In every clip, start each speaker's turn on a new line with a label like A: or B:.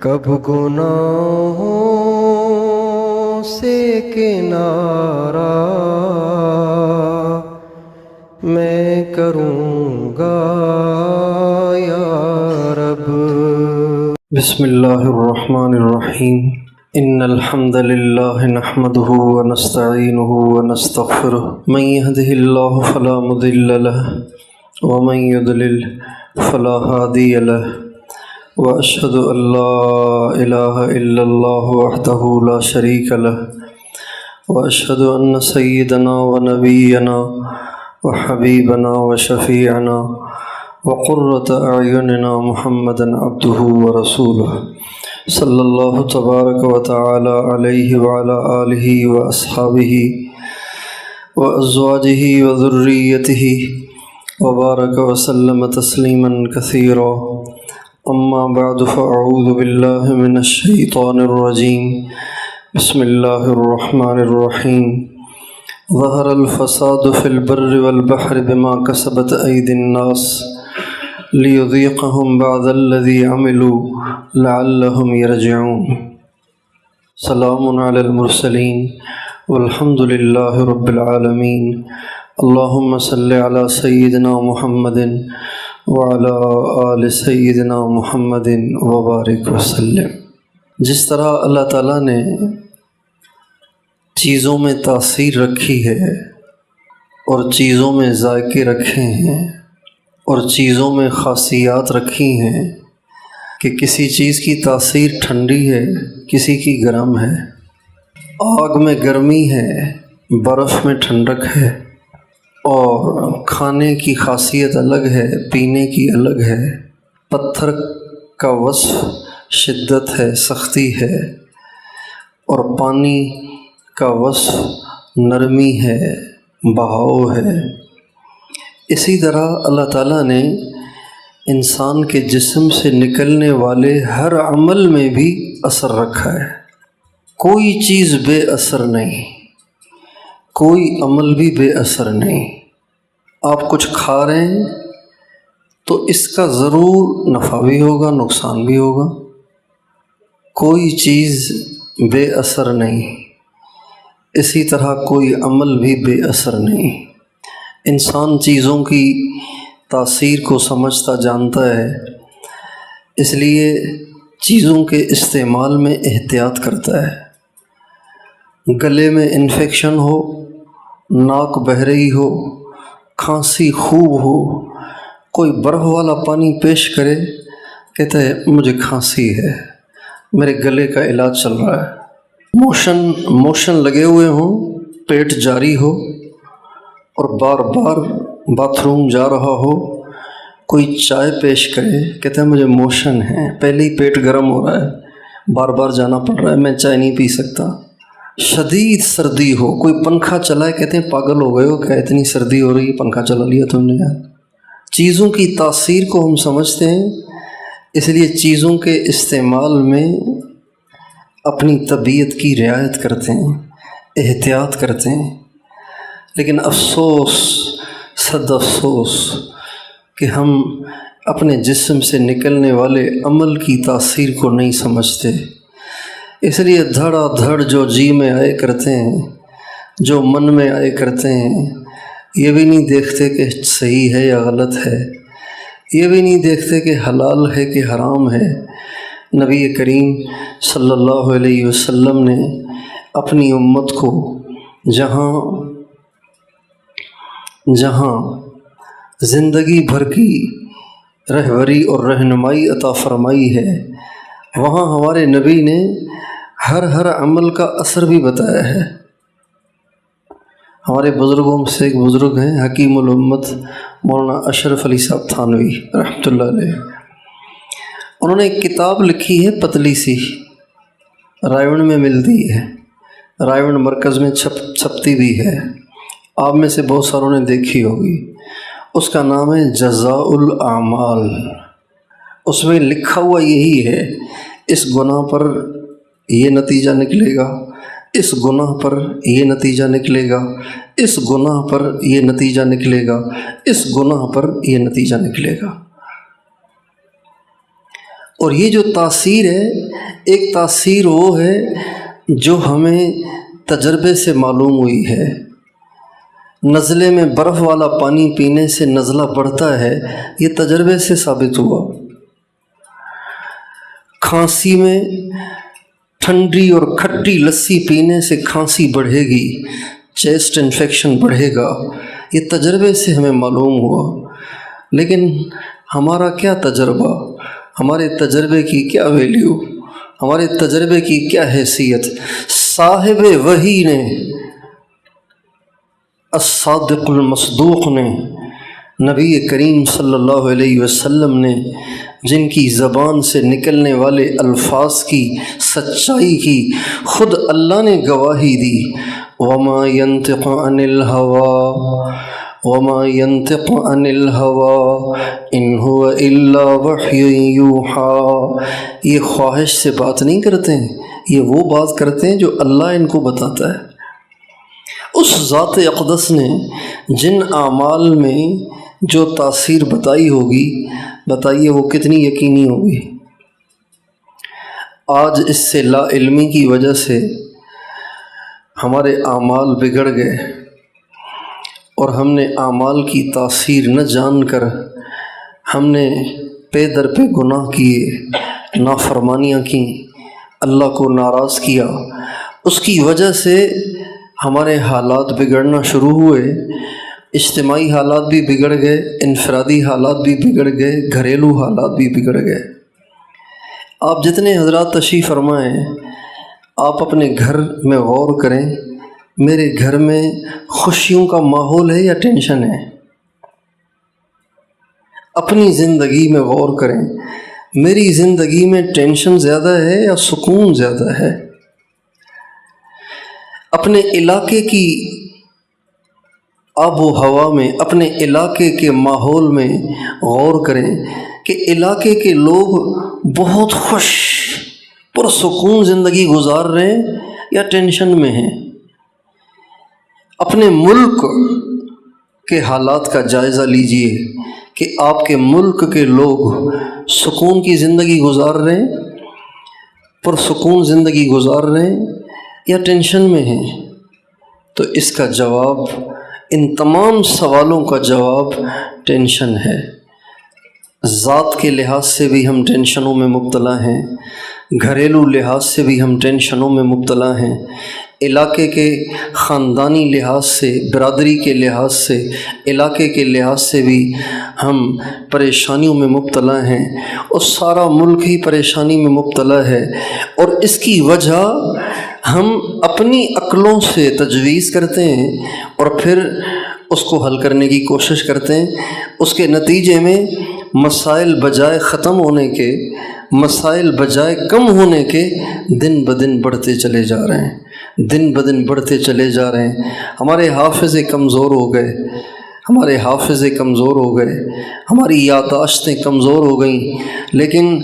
A: کب گناہوں سے کنارہ میں کروں گا یا رب۔ بسم اللہ الرحمن الرحیم۔ ان الحمد للہ نحمده ونستعینه ونستغفره من يهده الله فلا مضل له ومن يضلل فلا هادي له وأشهد أن لا إله إلا الله وحده لا شريك له وأشهد أن سيدنا ونبينا وحبيبنا وشفيعنا وقرة أعيننا محمدا عبده ورسوله صلى الله تبارك وتعالى عليه وعلى آله وأصحابه وأزواجه وذريته وبارك وسلم تسليما كثيرا، اما بعد فاعوذ باللہ من الشیطان الرجیم، بسم اللہ الرحمن الرحیم۔ ظہر الفساد فی البر والبحر بما کسبت ایدی الناس لیذیقہم بعض الذی عملوا لعلہم یرجعون۔ سلام علی المرسلین والحمد للہ رب العالمین۔ اللہم صلی علی سیدنا محمد وعلی آل سیدنا محمد وبارک وسلم۔ جس طرح اللہ تعالیٰ نے چیزوں میں تاثیر رکھی ہے اور چیزوں میں ذائقے رکھے ہیں اور چیزوں میں خاصیات رکھی ہیں کہ کسی چیز کی تاثیر ٹھنڈی ہے، کسی کی گرم ہے، آگ میں گرمی ہے، برف میں ٹھنڈک ہے، اور کھانے کی خاصیت الگ ہے، پینے کی الگ ہے۔ پتھر کا وصف شدت ہے، سختی ہے، اور پانی کا وصف نرمی ہے، بہاؤ ہے۔ اسی طرح اللہ تعالیٰ نے انسان کے جسم سے نکلنے والے ہر عمل میں بھی اثر رکھا ہے۔ کوئی چیز بے اثر نہیں، کوئی عمل بھی بے اثر نہیں۔ آپ کچھ کھا رہے ہیں تو اس کا ضرور نفع بھی ہوگا، نقصان بھی ہوگا۔ کوئی چیز بے اثر نہیں، اسی طرح کوئی عمل بھی بے اثر نہیں۔ انسان چیزوں کی تاثیر کو سمجھتا جانتا ہے، اس لیے چیزوں کے استعمال میں احتیاط کرتا ہے۔ گلے میں انفیکشن ہو، ناک بہہ رہی ہو، کھانسی خوب ہو، کوئی برف والا پانی پیش کرے، کہتا ہے مجھے کھانسی ہے، میرے گلے کا علاج چل رہا ہے۔ موشن لگے ہوئے ہوں، پیٹ جاری ہو اور بار بار باتھ روم جا رہا ہو، کوئی چائے پیش کرے، کہتا ہے مجھے موشن ہے، پہلے ہی پیٹ گرم ہو رہا ہے، بار بار جانا پڑ رہا ہے، میں چائے نہیں پی سکتا۔ شدید سردی ہو، کوئی پنکھا چلائے، کہتے ہیں پاگل ہو گئے ہو، کیا اتنی سردی ہو رہی ہے پنکھا چلا لیا تم نے یار۔ چیزوں کی تاثیر کو ہم سمجھتے ہیں، اس لیے چیزوں کے استعمال میں اپنی طبیعت کی رعایت کرتے ہیں، احتیاط کرتے ہیں۔ لیکن افسوس، صد افسوس کہ ہم اپنے جسم سے نکلنے والے عمل کی تاثیر کو نہیں سمجھتے، اس لیے دھڑا دھڑ جو جی میں آئے کرتے ہیں، جو من میں آئے کرتے ہیں، یہ بھی نہیں دیکھتے کہ صحیح ہے یا غلط ہے، یہ بھی نہیں دیکھتے کہ حلال ہے کہ حرام ہے۔ نبی کریم صلی اللہ علیہ وسلم نے اپنی امت کو جہاں زندگی بھر کی رہبری اور رہنمائی عطا فرمائی ہے، وہاں ہمارے نبی نے ہر عمل کا اثر بھی بتایا ہے۔ ہمارے بزرگوں سے ایک بزرگ ہیں حکیم الامت مولانا اشرف علی صاحب تھانوی رحمۃ اللہ علیہ، انہوں نے ایک کتاب لکھی ہے پتلی سی، رائے میں ملتی ہے، رائے مرکز میں چھپتی بھی ہے، آپ میں سے بہت ساروں نے دیکھی ہوگی۔ اس کا نام ہے جزاء الاعمال۔ اس میں لکھا ہوا یہی ہے، اس گناہ پر یہ نتیجہ نکلے گا، اس گناہ پر یہ نتیجہ نکلے گا، اس گناہ پر یہ نتیجہ نکلے گا، اس گناہ پر یہ نتیجہ نکلے گا۔ اور یہ جو تاثیر ہے، ایک تاثیر وہ ہے جو ہمیں تجربے سے معلوم ہوئی ہے۔ نزلے میں برف والا پانی پینے سے نزلہ بڑھتا ہے، یہ تجربے سے ثابت ہوا۔ کھانسی میں ٹھنڈی اور کھٹی لسی پینے سے کھانسی بڑھے گی، چیسٹ انفیکشن بڑھے گا، یہ تجربے سے ہمیں معلوم ہوا۔ لیکن ہمارا کیا تجربہ، ہمارے تجربے کی کیا ویلیو، ہمارے تجربے کی کیا حیثیت؟ صاحب وحی نے، الصادق المصدوق نے، نبی کریم صلی اللہ علیہ وسلم نے، جن کی زبان سے نکلنے والے الفاظ کی سچائی کی خود اللہ نے گواہی دی۔ وما ينطق عن الهوى وما ينطق عن الهوى ان هو الا وحی یوحی، یہ خواہش سے بات نہیں کرتے ہیں، یہ وہ بات کرتے ہیں جو اللہ ان کو بتاتا ہے۔ اس ذات اقدس نے جن اعمال میں جو تاثیر بتائی ہوگی، بتائیے وہ کتنی یقینی ہوگی۔ آج اس سے لا علمی کی وجہ سے ہمارے اعمال بگڑ گئے، اور ہم نے اعمال کی تاثیر نہ جان کر ہم نے پے در پہ گناہ کیے، نافرمانیاں کیں، اللہ کو ناراض کیا۔ اس کی وجہ سے ہمارے حالات بگڑنا شروع ہوئے، اجتماعی حالات بھی بگڑ گئے، انفرادی حالات بھی بگڑ گئے، گھریلو حالات بھی بگڑ گئے۔ آپ جتنے حضرات تشریف فرمائیں، آپ اپنے گھر میں غور کریں، میرے گھر میں خوشیوں کا ماحول ہے یا ٹینشن ہے؟ اپنی زندگی میں غور کریں، میری زندگی میں ٹینشن زیادہ ہے یا سکون زیادہ ہے؟ اپنے علاقے کی آب و ہوا میں، اپنے علاقے کے ماحول میں غور کریں کہ علاقے کے لوگ بہت خوش پرسکون زندگی گزار رہے ہیں یا ٹینشن میں ہیں۔ اپنے ملک کے حالات کا جائزہ لیجئے کہ آپ کے ملک کے لوگ سکون کی زندگی گزار رہے ہیں، پرسکون زندگی گزار رہے ہیں یا ٹینشن میں ہیں؟ تو اس کا جواب، ان تمام سوالوں کا جواب ٹینشن ہے۔ ذات کے لحاظ سے بھی ہم ٹینشنوں میں مبتلا ہیں، گھریلو لحاظ سے بھی ہم ٹینشنوں میں مبتلا ہیں، علاقے کے خاندانی لحاظ سے، برادری کے لحاظ سے، علاقے کے لحاظ سے بھی ہم پریشانیوں میں مبتلا ہیں، اور سارا ملک ہی پریشانی میں مبتلا ہے۔ اور اس کی وجہ ہم اپنی عقلوں سے تجویز کرتے ہیں اور پھر اس کو حل کرنے کی کوشش کرتے ہیں۔ اس کے نتیجے میں مسائل بجائے ختم ہونے کے، مسائل بجائے کم ہونے کے، دن بدن بڑھتے چلے جا رہے ہیں، دن بدن بڑھتے چلے جا رہے ہیں۔ ہمارے حافظے کمزور ہو گئے، ہمارے حافظے کمزور ہو گئے، ہماری یادداشتیں کمزور ہو گئیں۔ لیکن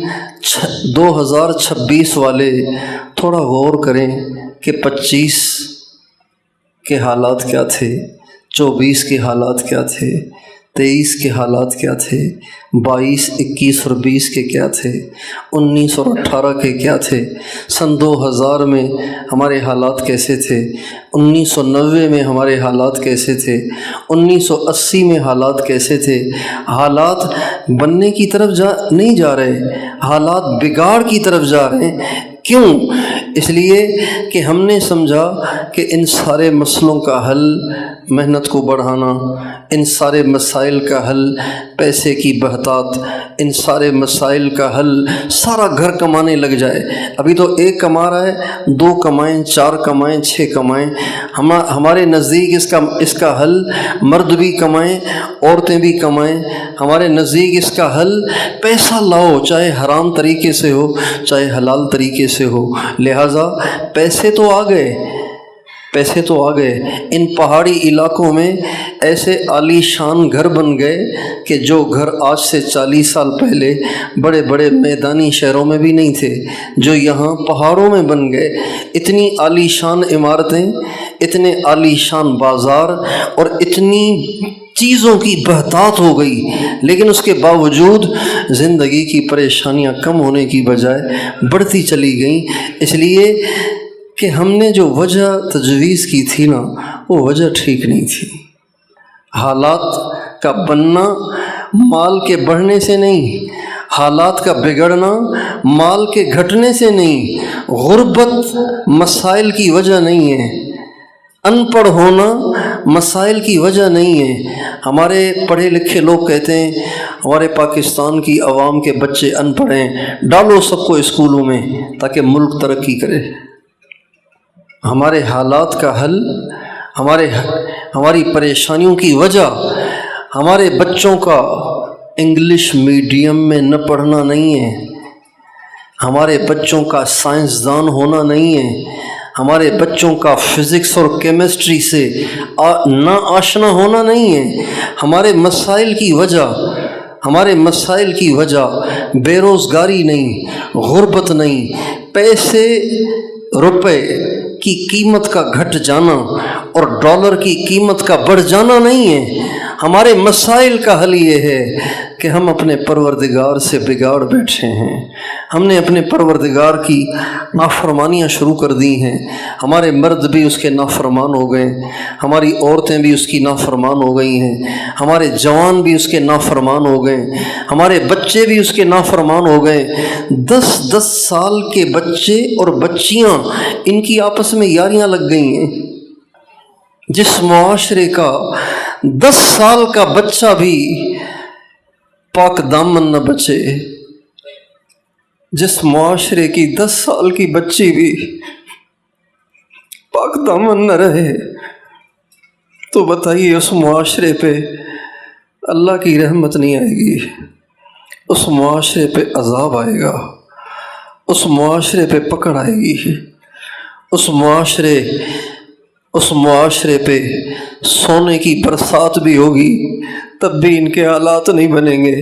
A: 2026 والے تھوڑا غور کریں کہ 25 کے حالات کیا تھے، 24 کے حالات کیا تھے، 23 کے حالات کیا تھے، 22، 21 اور 20 کے کیا تھے، 19 اور 18 کے کیا تھے، سن 2000 میں ہمارے حالات کیسے تھے، 1990 میں ہمارے حالات کیسے تھے، 1980 میں حالات کیسے تھے۔ حالات بننے کی طرف نہیں جا رہے، حالات بگاڑ کی طرف جا رہے ہیں۔ کیوں؟ اس لیے کہ ہم نے سمجھا کہ ان سارے مسئلوں کا حل محنت کو بڑھانا، ان سارے مسائل کا حل پیسے کی بہتات، ان سارے مسائل کا حل سارا گھر کمانے لگ جائے۔ ابھی تو ایک کما رہا ہے، 2 کمائیں، 4 کمائیں، 6 کمائیں۔ ہمارے نزدیک اس کا حل مرد بھی کمائیں، عورتیں بھی کمائیں۔ ہمارے نزدیک اس کا حل پیسہ لاؤ، چاہے حرام طریقے سے ہو چاہے حلال طریقے سے ہو۔ لہٰذا پیسے تو آ گئے، پیسے تو آ گئے۔ ان پہاڑی علاقوں میں ایسے عالی شان گھر بن گئے کہ جو گھر آج سے 40 سال پہلے بڑے بڑے میدانی شہروں میں بھی نہیں تھے، جو یہاں پہاڑوں میں بن گئے۔ اتنی عالی شان عمارتیں، اتنے عالی شان بازار اور اتنی چیزوں کی بہتات ہو گئی، لیکن اس کے باوجود زندگی کی پریشانیاں کم ہونے کی بجائے بڑھتی چلی گئیں، اس لیے کہ ہم نے جو وجہ تجویز کی تھی نا وہ وجہ ٹھیک نہیں تھی۔ حالات کا بننا مال کے بڑھنے سے نہیں، حالات کا بگڑنا مال کے گھٹنے سے نہیں، غربت مسائل کی وجہ نہیں ہے، ان پڑھ ہونا مسائل کی وجہ نہیں ہے۔ ہمارے پڑھے لکھے لوگ کہتے ہیں ہمارے پاکستان کی عوام کے بچے ان پڑھ ہیں، ڈالو سب کو اسکولوں میں تاکہ ملک ترقی کرے۔ ہمارے حالات کا حل، ہماری پریشانیوں کی وجہ ہمارے بچوں کا انگلش میڈیم میں نہ پڑھنا نہیں ہے، ہمارے بچوں کا سائنسدان ہونا نہیں ہے، ہمارے بچوں کا فزکس اور کیمسٹری سے نہ آشنا ہونا نہیں ہے۔ ہمارے مسائل کی وجہ بے روزگاری نہیں، غربت نہیں، پیسے روپے کی قیمت کا گھٹ جانا اور ڈالر کی قیمت کا بڑھ جانا نہیں ہے۔ ہمارے مسائل کا حل یہ ہے کہ ہم اپنے پروردگار سے بگاڑ بیٹھے ہیں، ہم نے اپنے پروردگار کی نافرمانیاں شروع کر دی ہیں۔ ہمارے مرد بھی اس کے نافرمان ہو گئے، ہماری عورتیں بھی اس کی نافرمان ہو گئی ہیں، ہمارے جوان بھی اس کے نافرمان ہو گئے، ہمارے بچے بھی اس کے نافرمان ہو گئے۔ 10 سال کے بچے اور بچیاں ان کی آپس میں یاریاں لگ گئی ہیں۔ جس معاشرے کا 10 سال کا بچہ بھی پاک دامن نہ بچے، جس معاشرے کی 10 سال کی بچی بھی پاک دامن نہ رہے، تو بتائیے اس معاشرے پہ اللہ کی رحمت نہیں آئے گی، اس معاشرے پہ عذاب آئے گا، اس معاشرے پہ پکڑ آئے گی، اس معاشرے پہ سونے کی برسات بھی ہوگی، تب بھی ان کے حالات نہیں بنیں گے۔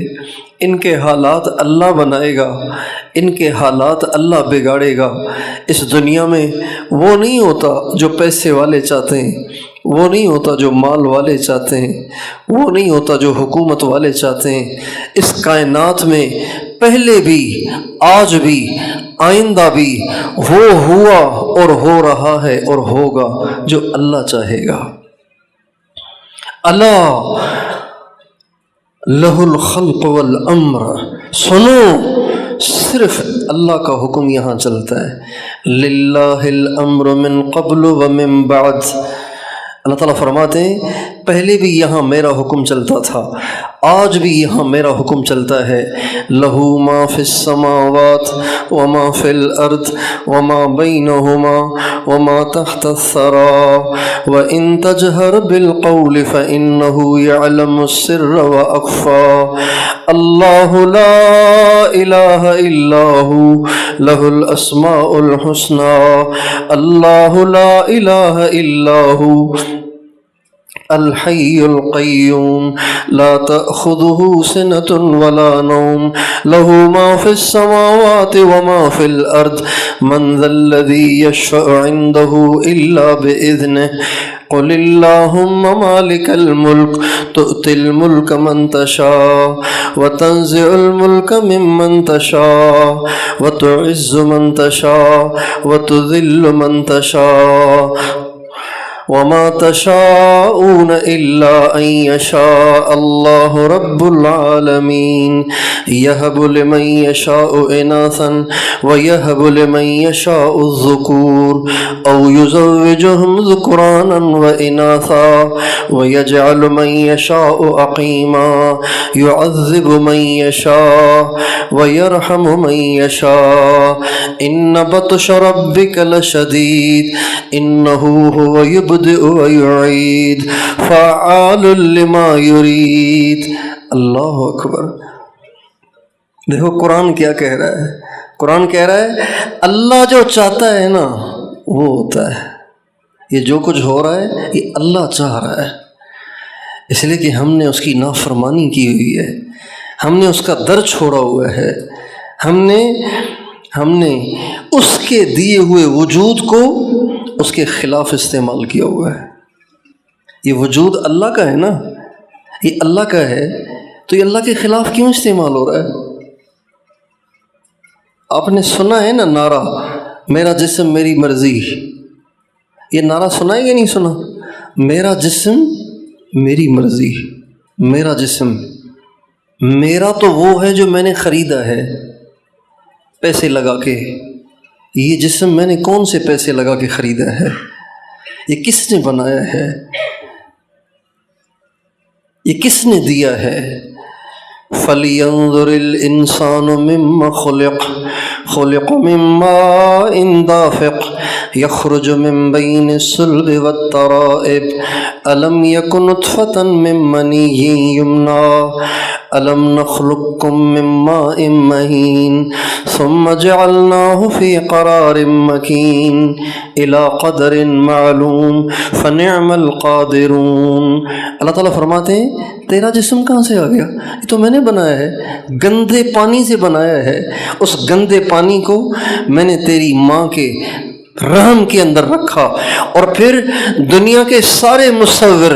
A: ان کے حالات اللہ بنائے گا، ان کے حالات اللہ بگاڑے گا۔ اس دنیا میں وہ نہیں ہوتا جو پیسے والے چاہتے ہیں، وہ نہیں ہوتا جو مال والے چاہتے ہیں، وہ نہیں ہوتا جو حکومت والے چاہتے ہیں۔ اس کائنات میں پہلے بھی، آج بھی، آئندہ بھی وہ ہوا اور ہو رہا ہے اور ہوگا جو اللہ چاہے گا۔ اللہ لہ الخلق والامر، سنو صرف اللہ کا حکم یہاں چلتا ہے۔ للہ الامر من قبل ومن بعد، اللہ تعالیٰ فرماتے ہیں پہلے بھی یہاں میرا حکم چلتا تھا، آج بھی یہاں میرا حکم چلتا ہے۔ لہو ما فی السماوات وما فی الارض وما بینہما وما تحت الثری وان تجہر بالقول فانہ یعلم السر واخفی، اللہ لا الہ الا ہو لہ الاسماء الحسنی، اللہ لا الہ الا ہو الحی القیوم لا تأخذہ سنۃ ولا نوم لہ ما فی السماوات وما فی الارض من ذا الذی یشفع عندہ الا بإذنہ قل اللہم مالک الملک تؤتی الملک من تشاء وتنزع الملک ممن تشاء وتعز من تشاء وتذل من تشاء وما تشاءون إلا أن يشاء الله رب العالمين يهب لمن يشاء إناثا ويهب لمن يشاء الذكور أو يزوجهم ذكرانا وإناثا ويجعل من يشاء عقيما يعذب من يشاء ويرحم من يشاء إن بطش ربك لشديد إنه هو يبدئ ويعيد فعال لما يريد۔ اللہ اکبر۔ دیکھو قرآن کیا کہہ رہا ہے، قرآن کہہ رہا ہے اللہ جو چاہتا ہے نا وہ ہوتا ہے، یہ جو کچھ ہو رہا ہے یہ اللہ چاہ رہا ہے، اس لیے کہ ہم نے اس کی نافرمانی کی ہوئی ہے، ہم نے اس کا در چھوڑا ہوا ہے، ہم نے اس کے دیے ہوئے وجود کو اس کے خلاف استعمال کیا ہوا ہے۔ یہ وجود اللہ کا ہے نا، یہ اللہ کا ہے تو یہ اللہ کے خلاف کیوں استعمال ہو رہا ہے؟ آپ نے سنا ہے نا نعرہ میرا جسم میری مرضی، یہ نعرہ سنا ہے یا نہیں سنا؟ میرا جسم میری مرضی، میرا جسم، میرا تو وہ ہے جو میں نے خریدا ہے پیسے لگا کے، یہ جسم میں نے کون سے پیسے لگا کے خریدا ہے؟ یہ کس نے بنایا ہے؟ یہ کس نے دیا ہے؟ فَلْيَنظُرِ الْإِنسَانُ مِمَّا خُلِقَ مِن مَّاءٍ دَافِقٍ يَخْرُجُ مِن بَيْنِ الصُّلْبِ وَالتَّرَائِبِ أَلَمْ يَكُ نُطْفَةً مِّن مَّنِيٍّ يُمْنَىٰ أَلَمْ نَخْلُقكُّم مِّن مَّاءٍ مَّهِينٍ ثُمَّ جَعَلْنَاهُ فِي قَرَارٍ مَّكِينٍ إِلَىٰ قَدَرٍ مَّعْلُومٍ فَنِعْمَ الْقَادِرُونَ۔ اللہ تعالیٰ فرماتے ہیں تیرا جسم کہاں سے آ گیا؟ یہ تو میں نے بنایا ہے، گندے پانی سے بنایا ہے۔ اس گندے پانی کو میں نے تیری ماں کے رحم کے اندر رکھا، اور پھر دنیا کے سارے مصور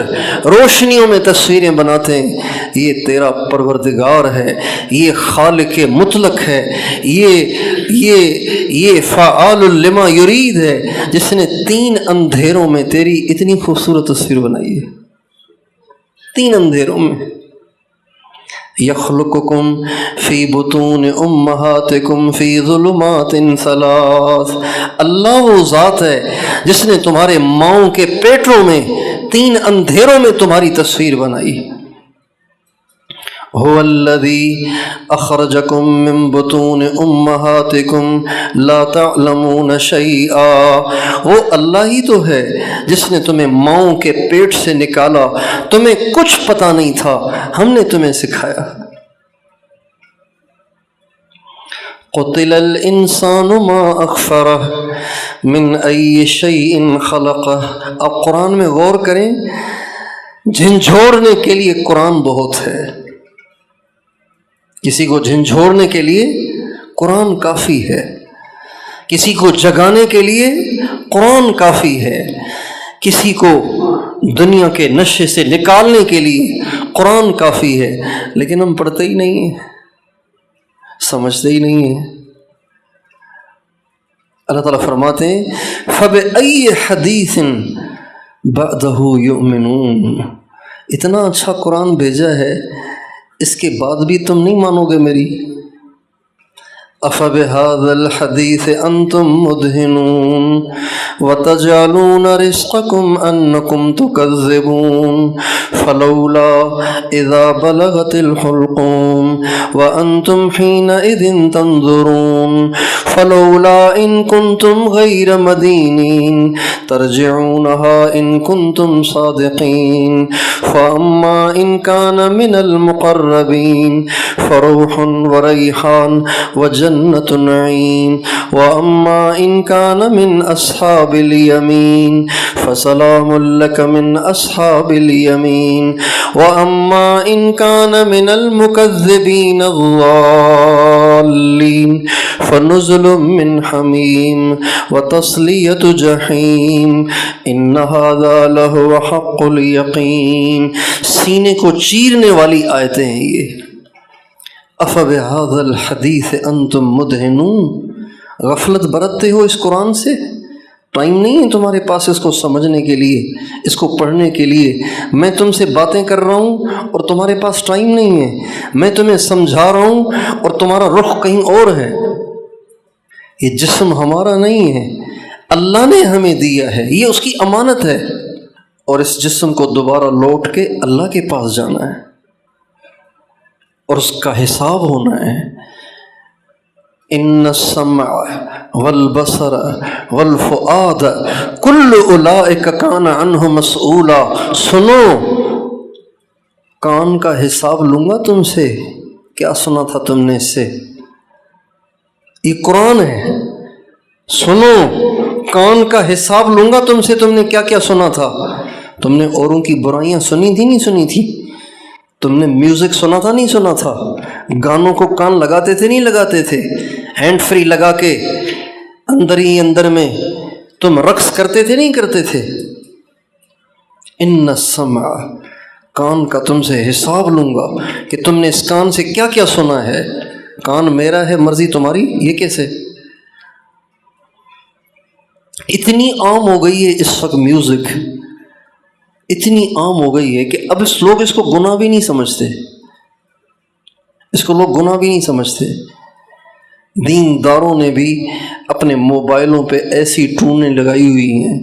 A: روشنیوں میں تصویریں بناتے ہیں، یہ تیرا پروردگار ہے، یہ خالق مطلق ہے، یہ فعال لما یرید ہے، جس نے 3 اندھیروں میں تیری اتنی خوبصورت تصویر بنائی ہے، 3 اندھیروں میں۔ یخلقکم فی بطون امہاتکم فی ظلمات 3، اللہ وہ ذات ہے جس نے تمہارے ماؤں کے پیٹوں میں 3 اندھیروں میں تمہاری تصویر بنائی۔ هو الذی اخرجکم من بطون امہاتکم لا تعلمون شیئا، وہ اللہ ہی تو ہے جس نے تمہیں ماؤں کے پیٹ سے نکالا، تمہیں کچھ پتہ نہیں تھا، ہم نے تمہیں سکھایا۔ قتل الانسان ما اکفرہ من ای شیء خلقہ۔ اب قرآن میں غور کریں، جھنجھوڑنے کے لیے قرآن بہت ہے، کسی کو جھنجھوڑنے کے لیے قرآن کافی ہے، کسی کو جگانے کے لیے قرآن کافی ہے، کسی کو دنیا کے نشے سے نکالنے کے لیے قرآن کافی ہے، لیکن ہم پڑھتے ہی نہیں ہیں، سمجھتے ہی نہیں ہیں۔ اللہ تعالیٰ فرماتے ہیں فَبِأَيِّ حَدِيثٍ بَعْدَهُ يُؤْمِنُونَ، اتنا اچھا قرآن بھیجا ہے، اس کے بعد بھی تم نہیں مانو گے میری؟ أَفَبِهَذَا الْحَدِيثِ أَنْتُمْ مُدْهِنُونَ وَتَجْعَلُونَ رِزْقَكُمْ أَنَّكُمْ تُكَذِّبُونَ فَلَوْلَا إِذَا بَلَغَتِ الْحُلْقُومَ وَأَنْتُمْ حِينَئِذٍ تَنْظُرُونَ فَلَوْلَا إِن كُنْتُمْ غَيْرَ مَدِينِينَ تَرْجِعُونَهَا إِن كُنْتُمْ صَادِقِينَ فَأَمَّا إِن كَانَ مِنَ الْمُقَرَّبِينَ فَرَوْحٌ وَرَيْحَانٌ وَجَنَّةُ نَعِيمٍ وَأَمَّا إِن كَانَ مِنْ أَصْحَابِ الْيَمِينِ فَسَلَامٌ لَكَ مِنْ أَصْحَابِ الْيَمِينِ وَأَمَّا إِن كَانَ مِنَ الْمُكَذِّبِينَ الضَّالِّينَ فَنُزُلٌ مِّنْ حَمِيمٍ وَتَصْلِيَةُ جَحِيمٍ إِنَّ هَذَا لَهُوَ حَقُّ الْيَقِينِ۔ سینے کو چیرنے والی آیتیں ہیں یہ۔ أَفَبِهَذَا الْحَدِيثِ أَنْتُمْ مُدْهِنُونَ، غفلت برتتے ہو اس قرآن سے؟ ٹائم نہیں ہے تمہارے پاس اس کو سمجھنے کے لیے، اس کو پڑھنے کے لیے؟ میں تم سے باتیں کر رہا ہوں اور تمہارے پاس ٹائم نہیں ہے، میں تمہیں سمجھا رہا ہوں اور تمہارا رخ کہیں اور ہے۔ یہ جسم ہمارا نہیں ہے، اللہ نے ہمیں دیا ہے، یہ اس کی امانت ہے، اور اس جسم کو دوبارہ لوٹ کے اللہ کے پاس جانا ہے اور اس کا حساب ہونا ہے۔ ان السمع والبصر والفؤاد کل اولئک کان عنہ مسئولا، سنو، کان کا حساب لوں گا تم سے، کیا سنا تھا تم نے اس سے؟ یہ قرآن ہے، سنو، کان کا حساب لوں گا تم سے، تم نے کیا کیا سنا تھا؟ تم نے اوروں کی برائیاں سنی تھی نہیں سنی تھی؟ تم نے میوزک سنا تھا نہیں سنا تھا؟ گانوں کو کان لگاتے تھے نہیں لگاتے تھے؟ ہینڈ فری لگا کے اندر ہی اندر میں تم رقص کرتے تھے نہیں کرتے تھے؟ ان السمع، کان کا تم سے حساب لوں گا کہ تم نے اس کان سے کیا کیا سنا ہے. کان میرا ہے، مرضی تمہاری. یہ کیسے؟ اتنی عام ہو گئی ہے اس وقت میوزک، اتنی عام ہو گئی ہے کہ اب لوگ اس کو گناہ بھی نہیں سمجھتے، اس کو لوگ گناہ بھی نہیں سمجھتے. دینداروں نے بھی اپنے موبائلوں پہ ایسی ٹونیں لگائی ہوئی ہیں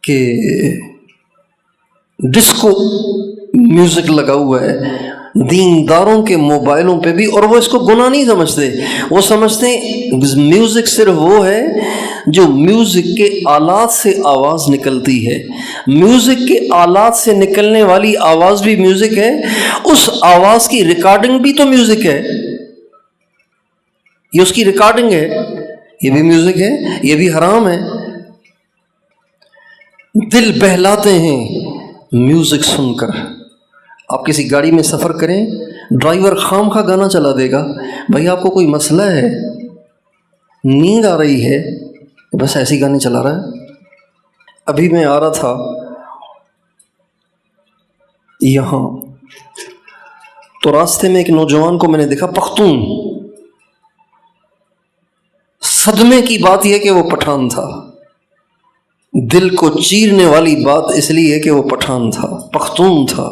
A: کہ ڈسکو میوزک لگا ہوا ہے دینداروں کے موبائلوں پہ بھی، اور وہ اس کو گناہ نہیں سمجھتے. وہ سمجھتے ہیں میوزک صرف وہ ہے جو میوزک کے آلات سے آواز نکلتی ہے. میوزک کے آلات سے نکلنے والی آواز بھی میوزک ہے، اس آواز کی ریکارڈنگ بھی تو میوزک ہے. یہ اس کی ریکارڈنگ ہے، یہ بھی میوزک ہے، یہ بھی حرام ہے. دل بہلاتے ہیں میوزک سن کر. آپ کسی گاڑی میں سفر کریں، ڈرائیور خام خواہ گانا چلا دے گا. بھائی آپ کو کوئی مسئلہ ہے، نیند آ رہی ہے، بس ایسی گانے چلا رہا ہے. ابھی میں آ رہا تھا یہاں تو راستے میں ایک نوجوان کو میں نے دیکھا، پختون. صدمے کی بات یہ کہ وہ پٹھان تھا. دل کو چیرنے والی بات اس لیے کہ وہ پٹھان تھا، پختون تھا.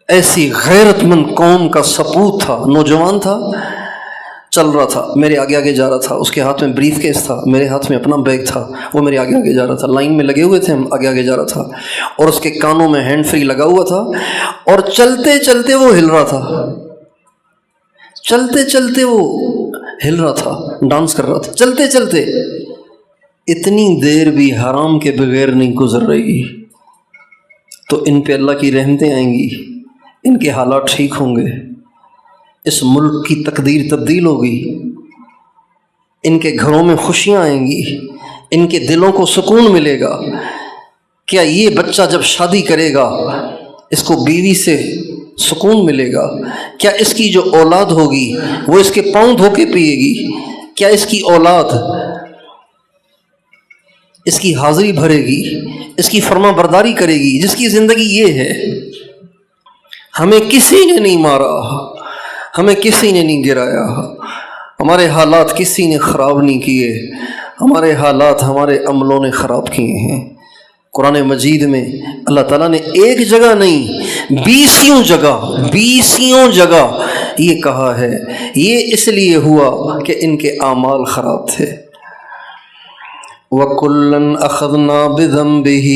A: ایسی غیرت مند قوم کا سپوت تھا. نوجوان تھا، چل رہا تھا، میرے آگے آگے جا رہا تھا. اس کے ہاتھ میں بریف کیس تھا، میرے ہاتھ میں اپنا بیگ تھا. وہ میرے آگے آگے جا رہا تھا، لائن میں لگے ہوئے تھے، ہم آگے آگے جا رہا تھا. اور اس کے کانوں میں ہینڈ فری لگا ہوا تھا، اور چلتے چلتے وہ ہل رہا تھا. چلتے چلتے وہ ہل رہا تھا، ڈانس کر رہا تھا. چلتے چلتے اتنی دیر بھی حرام کے بغیر نہیں گزر رہی. تو ان پہ اللہ کی رحمتیں آئیں گی، ان کے حالات ٹھیک ہوں گے، اس ملک کی تقدیر تبدیل ہوگی، ان کے گھروں میں خوشیاں آئیں گی، ان کے دلوں کو سکون ملے گا. کیا یہ بچہ جب شادی کرے گا اس کو بیوی سے سکون ملے گا؟ کیا اس کی جو اولاد ہوگی وہ اس کے پاؤں دھو کے پیے گی؟ کیا اس کی اولاد اس کی حاضری بھرے گی، اس کی فرما برداری کرے گی؟ جس کی زندگی یہ ہے. ہمیں کسی نے نہیں مارا، ہمیں کسی نے نہیں گرایا، ہمارے حالات کسی نے خراب نہیں کیے، ہمارے حالات ہمارے عملوں نے خراب کیے ہیں. قرآن مجید میں اللہ تعالیٰ نے ایک جگہ نہیں، 20 جگہ یہ کہا ہے. یہ اس لیے ہوا کہ ان کے اعمال خراب تھے. وَكُلًّا أَخَذْنَا بِذَنبِهِ،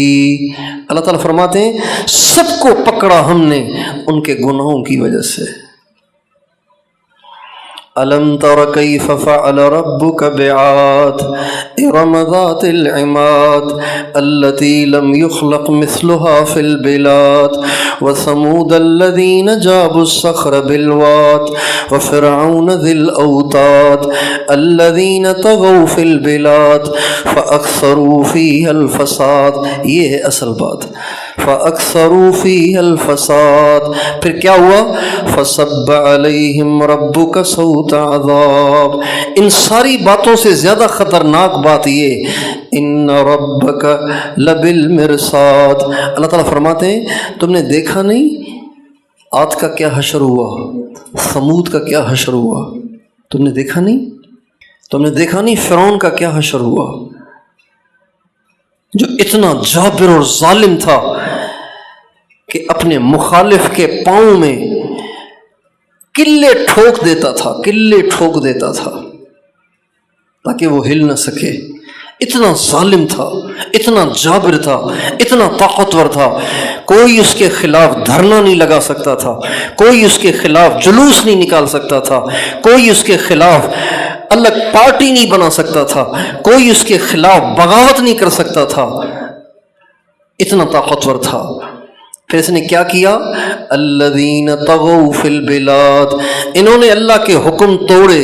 A: اللہ تعالیٰ فرماتے ہیں سب کو پکڑا ہم نے ان کے گناہوں کی وجہ سے. أَلَمْ تَرَ كَيْفَ فَعَلَ رَبُّكَ بِعَادٍ إِرَمَ ذَاتِ الْعِمَادِ الَّتِي لَمْ يُخْلَقْ مِثْلُهَا فِي الْبِلَادِ وَثَمُودَ الَّذِينَ جَابُوا الصَّخْرَ بِالْوَادِ وَفِرْعَوْنَ ذِي الْأَوْتَادِ الَّذِينَ طَغَوْا فِي الْبِلَادِ فَأَكْثَرُوا فِيهَا الْفَسَادَ. یہ ہے اصل بات. فَأَكْثَرُوا فِيهَا الْفَسَادَ. پھر کیا ہوا؟ فَصَبَّ عَلَيْهِمْ رَبُّكَ صَوْتَ عَذَابٍ. ان ساری باتوں سے زیادہ خطرناک بات یہ، ان ربک لبالمرصاد. اللہ تعالیٰ فرماتے ہیں تم نے دیکھا نہیں عاد کا کیا حشر ہوا، ثمود کا کیا حشر ہوا؟ تم نے دیکھا نہیں؟ تم نے دیکھا نہیں فرعون کا کیا حشر ہوا، جو اتنا جابر اور ظالم تھا کہ اپنے مخالف کے پاؤں میں کلے ٹھوک دیتا تھا، کلے ٹھوک دیتا تھا تاکہ وہ ہل نہ سکے. اتنا ظالم تھا، اتنا جابر تھا، اتنا طاقتور تھا. کوئی اس کے خلاف دھرنا نہیں لگا سکتا تھا، کوئی اس کے خلاف جلوس نہیں نکال سکتا تھا، کوئی اس کے خلاف الگ پارٹی نہیں بنا سکتا تھا، کوئی اس کے خلاف بغاوت نہیں کر سکتا تھا. اتنا طاقتور تھا. پھر اس نے کیا کیا؟ الذین طغوا فی البلاد، انہوں نے اللہ کے حکم توڑے،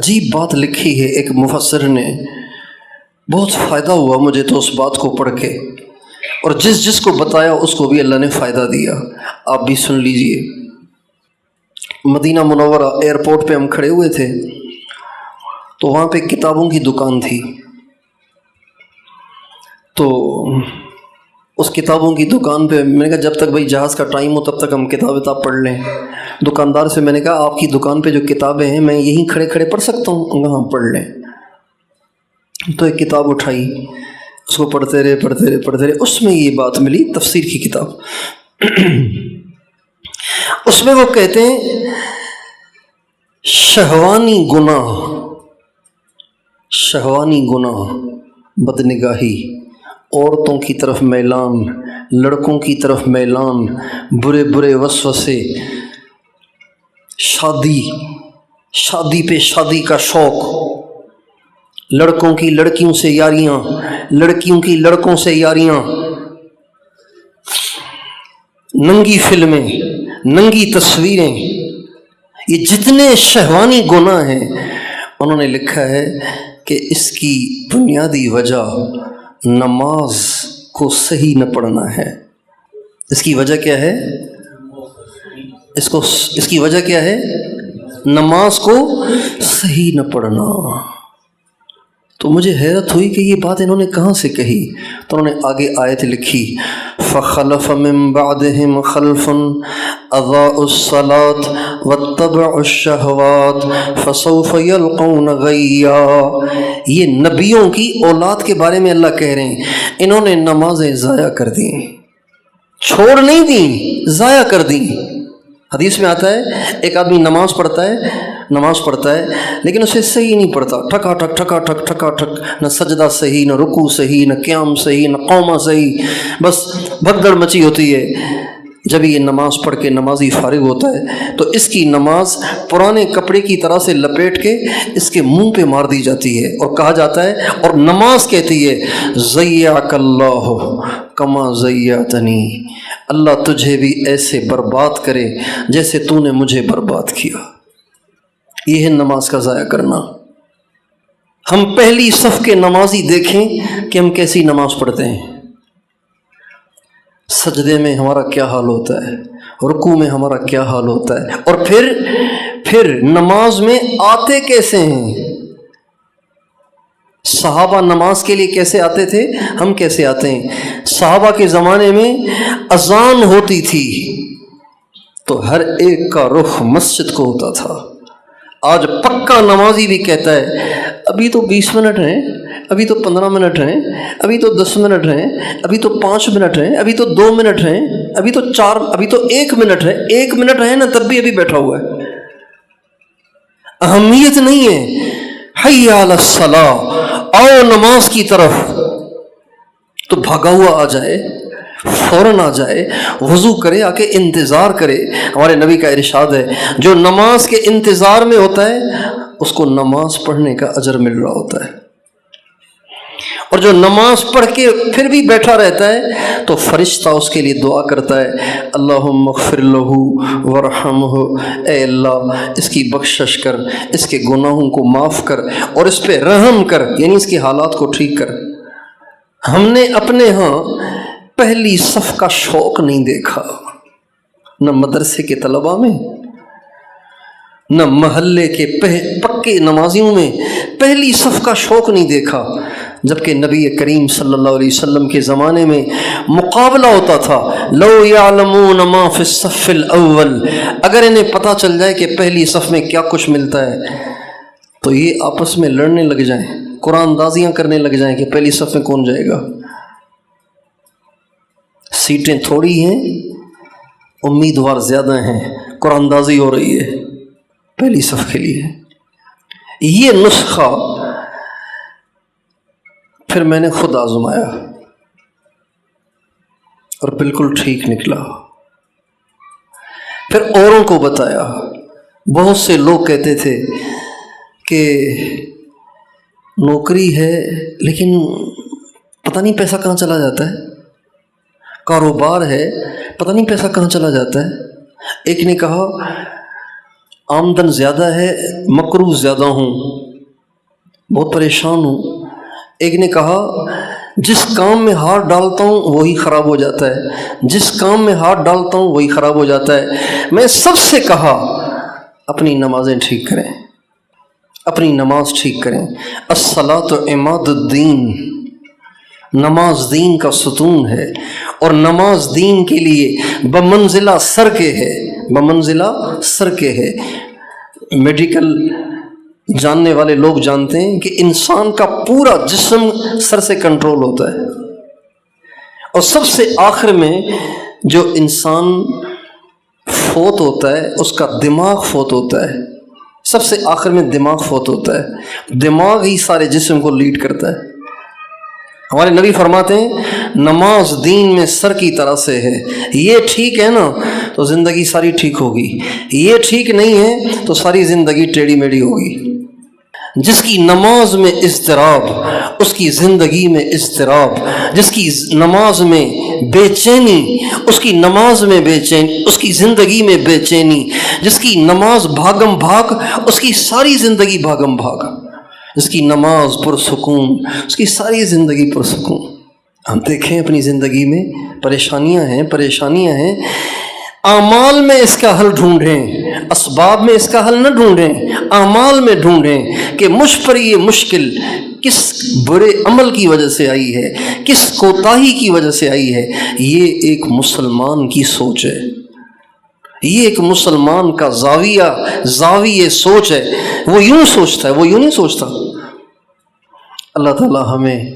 A: عجیب بات لکھی ہے ایک مفسر نے، بہت فائدہ ہوا مجھے تو اس بات کو پڑھ کے، اور جس کو بتایا اس کو بھی اللہ نے فائدہ دیا۔ آپ بھی سن لیجئے۔ مدینہ منورہ ایئرپورٹ پہ ہم کھڑے ہوئے تھے تو وہاں پہ کتابوں کی دکان تھی، تو اس کتابوں کی دکان پہ میں نے کہا جب تک بھائی جہاز کا ٹائم ہو تب تک ہم کتاب پڑھ لیں۔ دکاندار سے میں نے کہا آپ کی دکان پہ جو کتابیں ہیں میں یہیں کھڑے کھڑے پڑھ سکتا ہوں؟ ہاں پڑھ لیں۔ تو ایک کتاب اٹھائی، اس کو پڑھتے رہے، اس میں یہ بات ملی، تفسیر کی کتاب۔ اس میں وہ کہتے ہیں شہوانی گناہ، بدنگاہی، عورتوں کی طرف میلان، لڑکوں کی طرف میلان، برے وسوسے، شادی پہ شادی کا شوق، لڑکوں کی لڑکیوں سے یاریاں، لڑکیوں کی لڑکوں سے یاریاں، ننگی فلمیں، ننگی تصویریں، یہ جتنے شہوانی گناہ ہیں انہوں نے لکھا ہے کہ اس کی بنیادی وجہ نماز کو صحیح نہ پڑھنا ہے۔ اس کی وجہ کیا ہے؟ اس کی وجہ کیا ہے؟ نماز کو صحیح نہ پڑھنا۔ تو مجھے حیرت ہوئی کہ یہ بات انہوں نے کہاں سے کہی؟ تو انہوں نے آگے آیت لکھی، فَخَلَفَ مِن بَعْدِهِمْ خَلْفٌ أَضَاعُوا الصَّلَاةَ وَاتَّبَعُوا الشَّهَوَاتِ فَسَوْفَ يَلْقَوْنَ غَيًّا۔ یہ نبیوں کی اولاد کے بارے میں اللہ کہہ رہے ہیں، انہوں نے نمازیں ضائع کر دیں، چھوڑ نہیں دیں، ضائع کر دیں۔ حدیث میں آتا ہے ایک آدمی نماز پڑھتا ہے لیکن اسے صحیح نہیں پڑھتا، ٹھکا ٹھک، نہ سجدہ صحیح، نہ رکوع صحیح، نہ قیام صحیح، نہ قومہ صحیح، بس بھگدڑ مچی ہوتی ہے۔ جب یہ نماز پڑھ کے نمازی فارغ ہوتا ہے تو اس کی نماز پرانے کپڑے کی طرح سے لپیٹ کے اس کے منہ پہ مار دی جاتی ہے، اور کہا جاتا ہے، اور نماز کہتی ہے ضیعک اللہ کما ضیعتنی، اللہ تجھے بھی ایسے برباد کرے جیسے تو نے مجھے برباد کیا۔ یہ ہے نماز کا ضائع کرنا۔ ہم پہلی صف کے نمازی دیکھیں کہ ہم کیسی نماز پڑھتے ہیں، سجدے میں ہمارا کیا حال ہوتا ہے، رکوع میں ہمارا کیا حال ہوتا ہے، اور پھر نماز میں آتے کیسے ہیں۔ صحابہ نماز کے لیے کیسے آتے تھے، ہم کیسے آتے ہیں؟ صحابہ کے زمانے میں اذان ہوتی تھی تو ہر ایک کا رخ مسجد کو ہوتا تھا۔ آج پکا نمازی بھی کہتا ہے ابھی تو 20 منٹ ہیں، ابھی تو 15 منٹ ہیں، ابھی تو 10 منٹ ہیں، ابھی تو 5 منٹ ہیں، ابھی تو 2 منٹ ہیں، ابھی تو 4، ابھی تو 1 منٹ ہے۔ 1 منٹ ہے نا تب بھی ابھی بیٹھا ہوا ہے، اہمیت نہیں ہے۔ حی علی الصلاۃ، آؤ نماز کی طرف، تو بھاگا ہوا آ جائے، فوراً آ جائے، وضو کرے، آ کے انتظار کرے۔ ہمارے نبی کا ارشاد ہے جو نماز کے انتظار میں ہوتا ہے اس کو نماز پڑھنے کا اجر مل رہا ہوتا ہے، اور جو نماز پڑھ کے پھر بھی بیٹھا رہتا ہے تو فرشتہ اس کے لیے دعا کرتا ہے اللہم اغفر لہ ورحمہ، اے اللہ اس کی بخشش کر، اس کے گناہوں کو معاف کر اور اس پہ رحم کر، یعنی اس کے حالات کو ٹھیک کر۔ ہم نے اپنے ہاں پہلی صف کا شوق نہیں دیکھا، نہ مدرسے کے طلباء میں، نہ محلے کے پکے نمازیوں میں پہلی صف کا شوق نہیں دیکھا، جبکہ نبی کریم صلی اللہ علیہ وسلم کے زمانے میں مقابلہ ہوتا تھا۔ لو یعلمون ما فی الصف الاول، اگر انہیں پتہ چل جائے کہ پہلی صف میں کیا کچھ ملتا ہے تو یہ آپس میں لڑنے لگ جائیں، قرآن دازیاں کرنے لگ جائیں کہ پہلی صف میں کون جائے گا۔ سیٹیں تھوڑی ہیں، امیدوار زیادہ ہیں، قرآن دازی ہو رہی ہے پہلی صف کے لیے۔ یہ نسخہ پھر میں نے خود آزمایا اور بالکل ٹھیک نکلا، پھر اوروں کو بتایا۔ بہت سے لوگ کہتے تھے کہ نوکری ہے لیکن پتہ نہیں پیسہ کہاں چلا جاتا ہے، کاروبار ہے پتہ نہیں پیسہ کہاں چلا جاتا ہے۔ ایک نے کہا آمدن زیادہ ہے، مقروض زیادہ ہوں، بہت پریشان ہوں۔ ایک نے کہا جس کام میں ہاتھ ڈالتا ہوں وہی خراب ہو جاتا ہے، جس کام میں ہاتھ ڈالتا ہوں وہی خراب ہو جاتا ہے۔ میں سب سے کہا اپنی نمازیں ٹھیک کریں، اپنی نماز ٹھیک کریں۔ الصلاۃ عماد الدین، نماز دین کا ستون ہے، اور نماز دین کے لیے بمنزلہ سر کے ہے، بمنزلہ سر کے ہے۔ میڈیکل جاننے والے لوگ جانتے ہیں کہ انسان کا پورا جسم سر سے کنٹرول ہوتا ہے، اور سب سے آخر میں جو انسان فوت ہوتا ہے اس کا دماغ فوت ہوتا ہے، سب سے آخر میں دماغ فوت ہوتا ہے۔ دماغ ہی سارے جسم کو لیڈ کرتا ہے۔ ہمارے نبی فرماتے ہیں نماز دین میں سر کی طرح سے ہے، یہ ٹھیک ہے نا تو زندگی ساری ٹھیک ہوگی، یہ ٹھیک نہیں ہے تو ساری زندگی ٹیڑھی میڑھی ہوگی۔ جس کی نماز میں اضطراب اس کی زندگی میں اضطراب، جس کی نماز میں بے چینی اس کی نماز میں بے چینی، اس کی زندگی میں بے چینی، جس کی نماز بھاگم بھاگ اس کی ساری زندگی بھاگم بھاگ، جس کی نماز پرسکون اس کی ساری زندگی پرسکون۔ ہم دیکھیں اپنی زندگی میں پریشانیاں ہیں، پریشانیاں ہیں، اعمال میں اس کا حل ڈھونڈیں، اسباب میں اس کا حل نہ ڈھونڈیں، اعمال میں ڈھونڈیں کہ مجھ پر یہ مشکل کس برے عمل کی وجہ سے آئی ہے، کس کوتاہی کی وجہ سے آئی ہے۔ یہ ایک مسلمان کی سوچ ہے، یہ ایک مسلمان کا زاویہ سوچ ہے۔ وہ یوں سوچتا ہے، وہ یوں نہیں سوچتا۔ اللہ تعالی ہمیں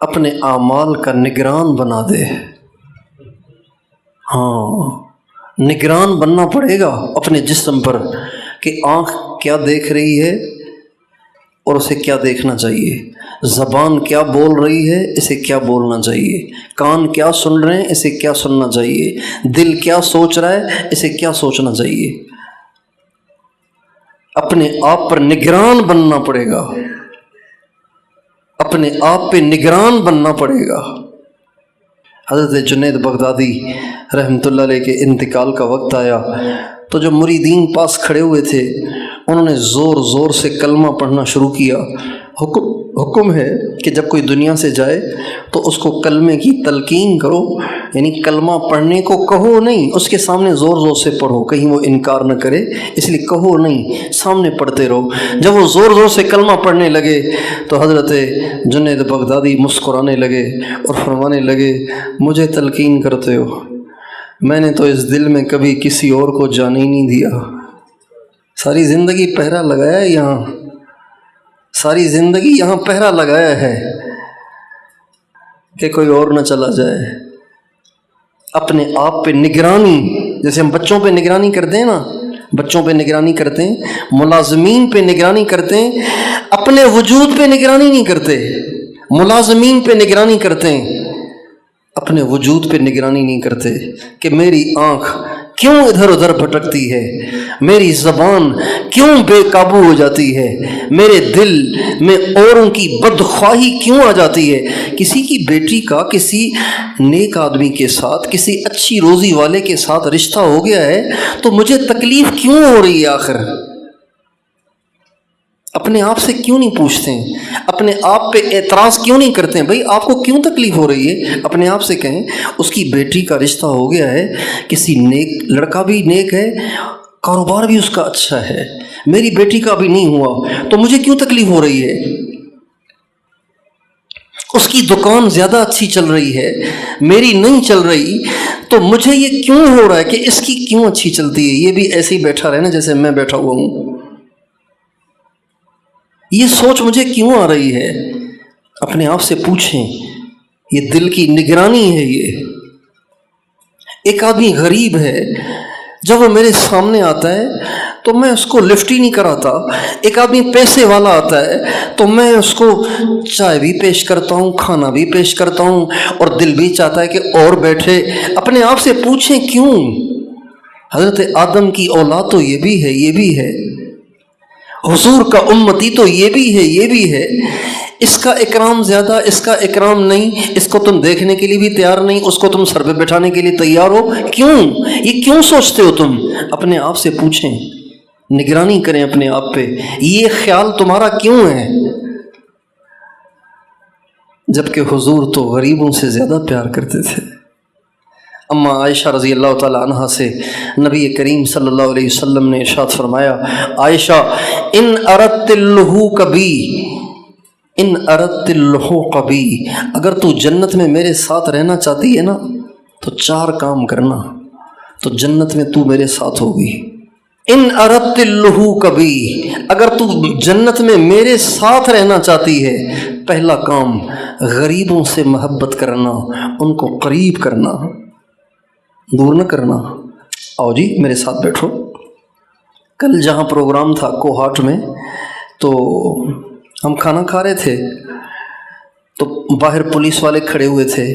A: اپنے اعمال کا نگران بنا دے۔ ہاں، نگران بننا پڑے گا اپنے جسم پر کہ آنکھ کیا دیکھ رہی ہے اور اسے کیا دیکھنا چاہیے، زبان کیا بول رہی ہے اسے کیا بولنا چاہیے، کان کیا سن رہے ہیں اسے کیا سننا چاہیے، دل کیا سوچ رہا ہے اسے کیا سوچنا چاہیے۔ اپنے آپ پر نگران بننا پڑے گا، اپنے آپ پہ نگران بننا پڑے گا۔ حضرت جنید بغدادی رحمۃ اللہ علیہ کے انتقال کا وقت آیا تو جو مریدین پاس کھڑے ہوئے تھے انہوں نے زور زور سے کلمہ پڑھنا شروع کیا۔ حکم ہے کہ جب کوئی دنیا سے جائے تو اس کو کلمے کی تلقین کرو، یعنی کلمہ پڑھنے کو کہو نہیں، اس کے سامنے زور زور سے پڑھو، کہیں وہ انکار نہ کرے، اس لیے کہو نہیں، سامنے پڑھتے رہو۔ جب وہ زور زور سے کلمہ پڑھنے لگے تو حضرت جنید بغدادی مسکرانے لگے اور فرمانے لگے مجھے تلقین کرتے ہو، میں نے تو اس دل میں کبھی کسی اور کو جانے ہی نہیں دیا، ساری زندگی پہرا لگایا ہے یہاں، ساری زندگی یہاں پہرا لگایا ہے کہ کوئی اور نہ چلا جائے۔ اپنے آپ پہ نگرانی، جیسے ہم بچوں پہ نگرانی کرتے ہیں نا، بچوں پہ نگرانی کرتے ہیں، ملازمین پہ نگرانی کرتے ہیں، اپنے وجود پہ نگرانی نہیں کرتے، ملازمین پہ نگرانی کرتے ہیں، اپنے وجود پہ نگرانی نہیں کرتے کہ میری آنکھ کیوں ادھر ادھر بھٹکتی ہے، میری زبان کیوں بے قابو ہو جاتی ہے، میرے دل میں اوروں کی بدخواہی کیوں آ جاتی ہے۔ کسی کی بیٹی کا کسی نیک آدمی کے ساتھ، کسی اچھی روزی والے کے ساتھ رشتہ ہو گیا ہے تو مجھے تکلیف کیوں ہو رہی ہے آخر؟ اپنے آپ سے کیوں نہیں پوچھتے ہیں؟ اپنے آپ پہ اعتراض کیوں نہیں کرتے ہیں؟ بھائی آپ کو کیوں تکلیف ہو رہی ہے؟ اپنے آپ سے کہیں اس کی بیٹی کا رشتہ ہو گیا ہے، کسی نیک لڑکا بھی نیک ہے، کاروبار بھی اس کا اچھا ہے، میری بیٹی کا بھی نہیں ہوا تو مجھے کیوں تکلیف ہو رہی ہے؟ اس کی دکان زیادہ اچھی چل رہی ہے، میری نہیں چل رہی تو مجھے یہ کیوں ہو رہا ہے کہ اس کی کیوں اچھی چلتی ہے، یہ بھی ایسے ہی بیٹھا رہے نا جیسے میں بیٹھا ہوا ہوں۔ یہ سوچ مجھے کیوں آ رہی ہے؟ اپنے آپ سے پوچھیں، یہ دل کی نگرانی ہے۔ یہ ایک آدمی غریب ہے، جب وہ میرے سامنے آتا ہے تو میں اس کو لفٹ ہی نہیں کراتا، ایک آدمی پیسے والا آتا ہے تو میں اس کو چائے بھی پیش کرتا ہوں، کھانا بھی پیش کرتا ہوں، اور دل بھی چاہتا ہے کہ اور بیٹھے۔ اپنے آپ سے پوچھیں کیوں؟ حضرت آدم کی اولاد تو یہ بھی ہے، یہ بھی ہے، حضور کا امتی تو یہ بھی ہے، یہ بھی ہے۔ اس کا اکرام زیادہ، اس کا اکرام نہیں، اس کو تم دیکھنے کے لیے بھی تیار نہیں، اس کو تم سر پہ بٹھانے کے لیے تیار ہو، کیوں؟ یہ کیوں سوچتے ہو تم؟ اپنے آپ سے پوچھیں۔ نگرانی کریں اپنے آپ پہ، یہ خیال تمہارا کیوں ہے؟ جبکہ حضور تو غریبوں سے زیادہ پیار کرتے تھے۔ اما عائشہ رضی اللہ تعالی عنہ سے نبی کریم صلی اللہ علیہ وسلم نے ارشاد فرمایا، عائشہ ان اردت اللحوق بی، ان اردت اللحوق بی، اگر تو جنت میں میرے ساتھ رہنا چاہتی ہے نا تو 4 کام کرنا، تو جنت میں تو میرے ساتھ ہوگی۔ ان اردت اللحوق بی، اگر تو جنت میں میرے ساتھ رہنا چاہتی ہے، پہلا کام غریبوں سے محبت کرنا، ان کو قریب کرنا، دور نہ کرنا۔ آؤ جی میرے ساتھ بیٹھو۔ کل جہاں پروگرام تھا کوہاٹ میں، تو ہم کھانا کھا رہے تھے، تو باہر پولیس والے کھڑے ہوئے تھے،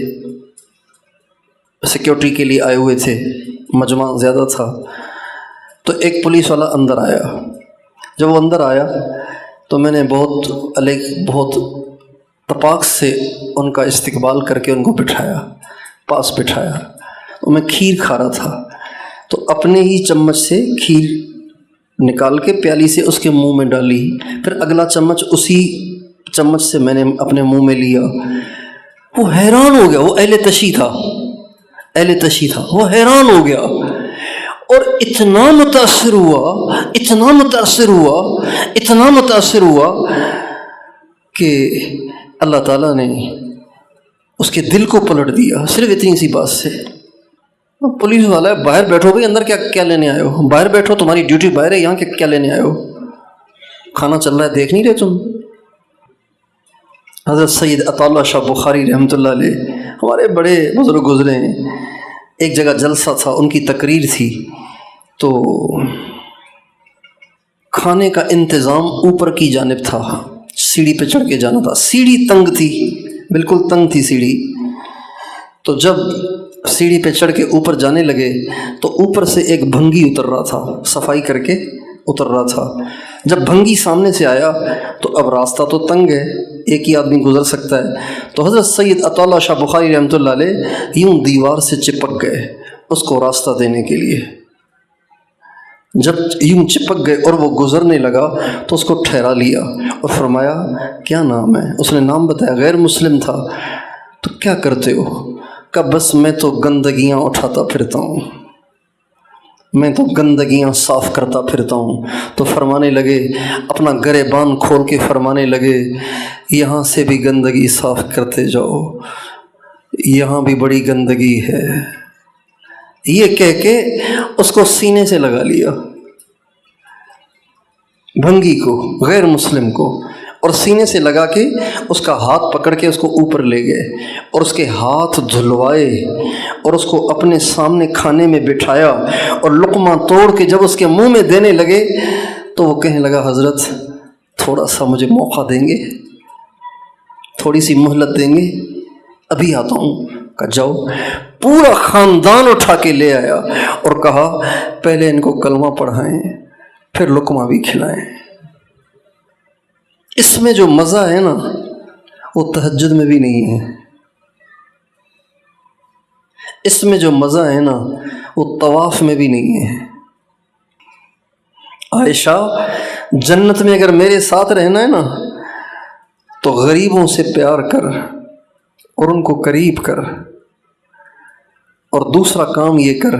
A: سیکیورٹی کے لیے آئے ہوئے تھے، مجمع زیادہ تھا۔ تو ایک پولیس والا اندر آیا، جب وہ اندر آیا تو میں نے بہت تپاک سے ان کا استقبال کر کے ان کو بٹھایا، پاس بٹھایا۔ تو میں کھیر کھا رہا تھا، تو اپنے ہی چمچ سے کھیر نکال کے پیالی سے اس کے منہ میں ڈالی، پھر اگلا چمچ اسی چمچ سے میں نے اپنے منہ میں لیا۔ وہ حیران ہو گیا، وہ اہل تشیع تھا، وہ حیران ہو گیا اور اتنا متاثر ہوا کہ اللہ تعالیٰ نے اس کے دل کو پلٹ دیا، صرف اتنی سی بات سے۔ پولیس والا ہے، باہر بیٹھو بھائی، اندر کیا لینے آئے ہو؟ باہر بیٹھو، تمہاری ڈیوٹی باہر ہے، یہاں کیا لینے آئے ہو؟ کھانا چل رہا ہے، دیکھ نہیں رہے تم؟ حضرت سید عطا اللہ شاہ بخاری رحمۃ اللہ علیہ، ہمارے بڑے بزرگ گزرے ہیں، ایک جگہ جلسہ تھا، ان کی تقریر تھی، تو کھانے کا انتظام اوپر کی جانب تھا، سیڑھی پہ چڑھ کے جانا تھا، سیڑھی تنگ تھی، بالکل تنگ تھی سیڑھی۔ تو جب سیڑھی پہ چڑھ کے اوپر جانے لگے تو اوپر سے ایک بھنگی اتر رہا تھا، صفائی کر کے اتر رہا تھا۔ جب بھنگی سامنے سے آیا تو اب راستہ تو تنگ ہے، ایک ہی آدمی گزر سکتا ہے، تو حضرت سید عطا اللہ شاہ بخاری رحمۃ اللہ علیہ یوں دیوار سے چپک گئے اس کو راستہ دینے کے لیے۔ جب یوں چپک گئے اور وہ گزرنے لگا تو اس کو ٹھہرا لیا اور فرمایا کیا نام ہے؟ اس نے نام بتایا، غیر مسلم تھا۔ تو کیا کرتے ہو؟ کہ بس میں تو گندگیاں اٹھاتا پھرتا ہوں، میں تو گندگیاں صاف کرتا پھرتا ہوں۔ تو فرمانے لگے، اپنا گریبان کھول کے فرمانے لگے، یہاں سے بھی گندگی صاف کرتے جاؤ، یہاں بھی بڑی گندگی ہے۔ یہ کہہ کے اس کو سینے سے لگا لیا، بھنگی کو، غیر مسلم کو، اور سینے سے لگا کے اس کا ہاتھ پکڑ کے اس کو اوپر لے گئے اور اس کے ہاتھ دھلوائے اور اس کو اپنے سامنے کھانے میں بٹھایا، اور لقمہ توڑ کے جب اس کے منہ میں دینے لگے تو وہ کہنے لگا، حضرت تھوڑا سا مجھے موقع دیں گے، تھوڑی سی مہلت دیں گے، ابھی آتا ہوں۔ کہا جاؤ۔ پورا خاندان اٹھا کے لے آیا اور کہا پہلے ان کو کلمہ پڑھائیں پھر لقمہ بھی کھلائیں۔ اس میں جو مزہ ہے نا وہ تہجد میں بھی نہیں ہے، اس میں جو مزہ ہے نا وہ طواف میں بھی نہیں ہے۔ عائشہ، جنت میں اگر میرے ساتھ رہنا ہے نا تو غریبوں سے پیار کر اور ان کو قریب کر، اور دوسرا کام یہ کر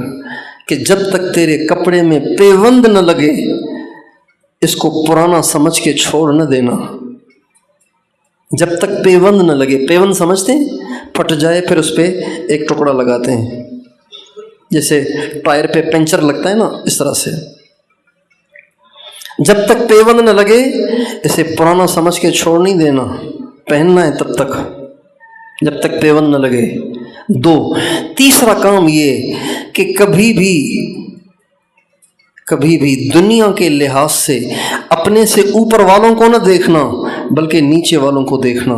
A: کہ جب تک تیرے کپڑے میں پیوند نہ لگے اس کو پرانا سمجھ کے چھوڑ نہ دینا۔ جب تک پیوند نہ لگے، پیوند سمجھتے ہیں، پھٹ جائے پھر اس پہ ایک ٹکڑا لگاتے ہیں، جیسے ٹائر پہ پنچر لگتا ہے نا، اس طرح سے۔ جب تک پیوند نہ لگے اسے پرانا سمجھ کے چھوڑ نہیں دینا، پہننا ہے تب تک جب تک پیوند نہ لگے۔ 2، تیسرا کام یہ کہ کبھی بھی دنیا کے لحاظ سے اپنے سے اوپر والوں کو نہ دیکھنا بلکہ نیچے والوں کو دیکھنا۔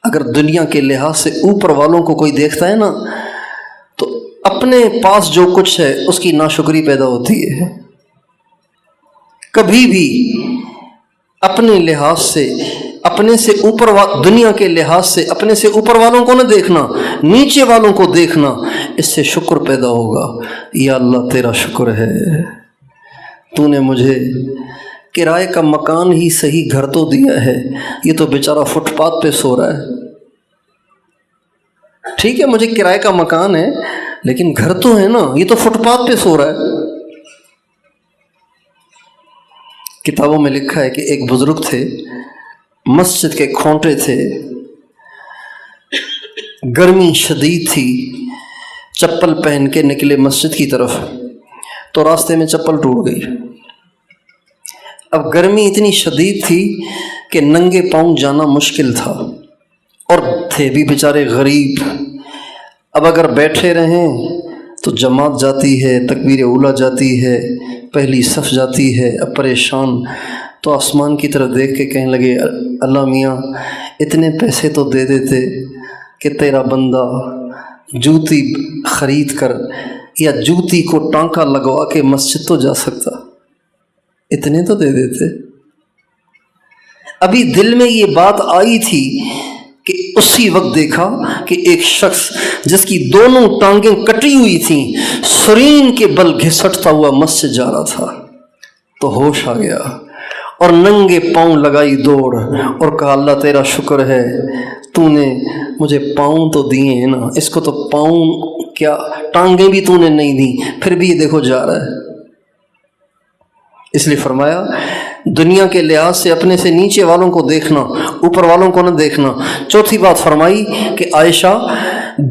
A: اگر دنیا کے لحاظ سے اوپر والوں کو کوئی دیکھتا ہے نا تو اپنے پاس جو کچھ ہے اس کی ناشکری پیدا ہوتی ہے۔ کبھی بھی اپنے لحاظ سے اپنے سے اوپر دنیا کے لحاظ سے اپنے سے اوپر والوں کو نہ دیکھنا، نیچے والوں کو دیکھنا، اس سے شکر پیدا ہوگا۔ یا اللہ تیرا شکر ہے، تو نے مجھے کرائے کا مکان ہی صحیح گھر تو دیا ہے، یہ تو بیچارہ فٹ پاتھ پہ سو رہا ہے۔ ٹھیک ہے مجھے کرائے کا مکان ہے لیکن گھر تو ہے نا، یہ تو فٹ پاتھ پہ سو رہا ہے۔ کتابوں میں لکھا ہے کہ ایک بزرگ تھے، مسجد کے کھونٹے تھے، گرمی شدید تھی، چپل پہن کے نکلے مسجد کی طرف تو راستے میں چپل ٹوٹ گئی۔ اب گرمی اتنی شدید تھی کہ ننگے پاؤں جانا مشکل تھا، اور تھے بھی بیچارے غریب۔ اب اگر بیٹھے رہیں تو جماعت جاتی ہے، تکبیر اولیٰ جاتی ہے، پہلی صف جاتی ہے۔ اب پریشان تو آسمان کی طرف دیکھ کے کہنے لگے، اللہ میاں اتنے پیسے تو دے دیتے کہ تیرا بندہ جوتی خرید کر یا جوتی کو ٹانکا لگوا کے مسجد تو جا سکتا، اتنے تو دے دیتے۔ ابھی دل میں یہ بات آئی تھی کہ اسی وقت دیکھا کہ ایک شخص جس کی دونوں ٹانگیں کٹی ہوئی تھیں سرین کے بل گھسٹتا ہوا مسجد جا رہا تھا، تو ہوش آ گیا اور ننگے پاؤں لگائی دوڑ اور کہا، اللہ تیرا شکر ہے، تو نے مجھے پاؤں تو دیے ہیں نا، اس کو تو پاؤں کیا ٹانگیں بھی تو نے نہیں دی، پھر بھی یہ دیکھو جا رہا ہے۔ اس لیے فرمایا دنیا کے لحاظ سے اپنے سے نیچے والوں کو دیکھنا، اوپر والوں کو نہ دیکھنا۔ چوتھی بات فرمائی کہ عائشہ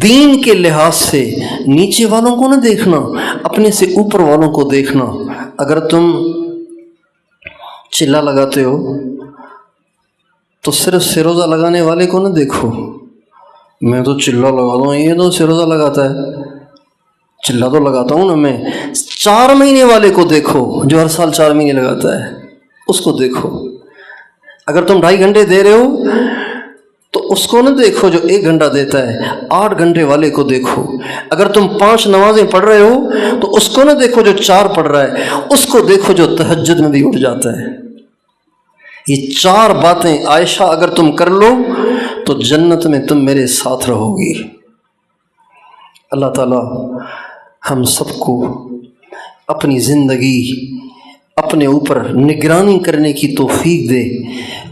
A: دین کے لحاظ سے نیچے والوں کو نہ دیکھنا، اپنے سے اوپر والوں کو دیکھنا۔ اگر تم چلا لگاتے ہو تو صرف سروزہ لگانے والے کو نہ دیکھو، میں تو چلا لگاتا ہوں، یہ تو سروزہ لگاتا ہے، چلا تو لگاتا ہوں نا میں۔ 4 مہینے والے کو دیکھو جو ہر سال 4 مہینے لگاتا ہے، اس کو دیکھو۔ اگر تم 2.5 گھنٹے دے رہے ہو تو اس کو نہ دیکھو جو 1 گھنٹہ دیتا ہے، 8 گھنٹے والے کو دیکھو۔ اگر تم 5 نمازیں پڑھ رہے ہو تو اس کو نہ دیکھو جو 4 پڑھ رہا ہے، اس کو دیکھو جو تہجد میں بھی اٹھ جاتا ہے۔ یہ 4 باتیں عائشہ اگر تم کر لو تو جنت میں تم میرے ساتھ رہو گی۔ اللہ تعالی ہم سب کو اپنی زندگی اپنے اوپر نگرانی کرنے کی توفیق دے،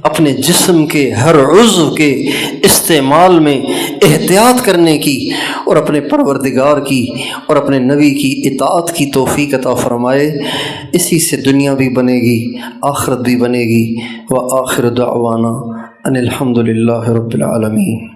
A: اپنے جسم کے ہر عضو کے استعمال میں احتیاط کرنے کی، اور اپنے پروردگار کی اور اپنے نبی کی اطاعت کی توفیق عطا فرمائے۔ اسی سے دنیا بھی بنے گی، آخرت بھی بنے گی۔ وآخر دعوانا ان الحمد للہ رب العالمین۔